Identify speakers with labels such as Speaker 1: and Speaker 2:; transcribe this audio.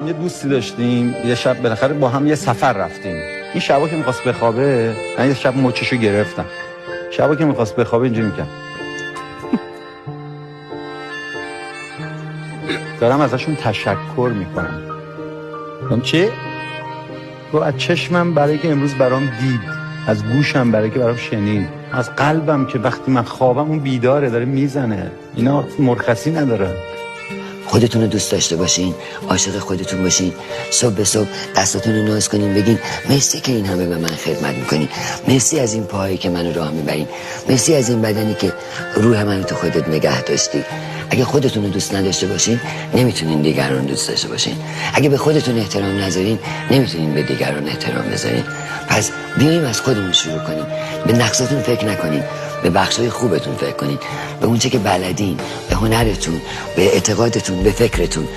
Speaker 1: یه دوستی داشتیم یه شب بالاخره با هم یه سفر رفتیم. این شبا که می‌خواست بخوابه من یه شب مچشو گرفتم. شبا که می‌خواست بخوابه اینجوری می‌کرد. دارم ازشون تشکر می‌کنم. گفتم چی؟ گفت از چشمم برای که امروز برام دید، از گوشم برای که برام شنید، از قلبم که وقتی من خوابم اون بیداره داره میزنه. اینا مرخصی نداره.
Speaker 2: خودتون رو دوست داشته باشین، عاشق خودتون باشین، صبح به صبح دستاتون رو ناز کنین، بگین مرسی که این همه به من خدمت میکنین، مرسی از این پاهایی که منو راه میبرین، مرسی از این بدنی که روح منو تو خودت نگه داشتی. اگه خودتون رو دوست نداشته باشین نمیتونین دیگران دوست داشته باشین. اگه به خودتون احترام نذارین نمیتونین به دیگران احترام بذارین. پس بیاییم از خودمون شروع کنیم. به نقصاتون فکر نکنین، به بخشای خوبتون فکر کنین، به اونچه که بلدین، به هنرتون، به اعتقادتون، به فکرتون.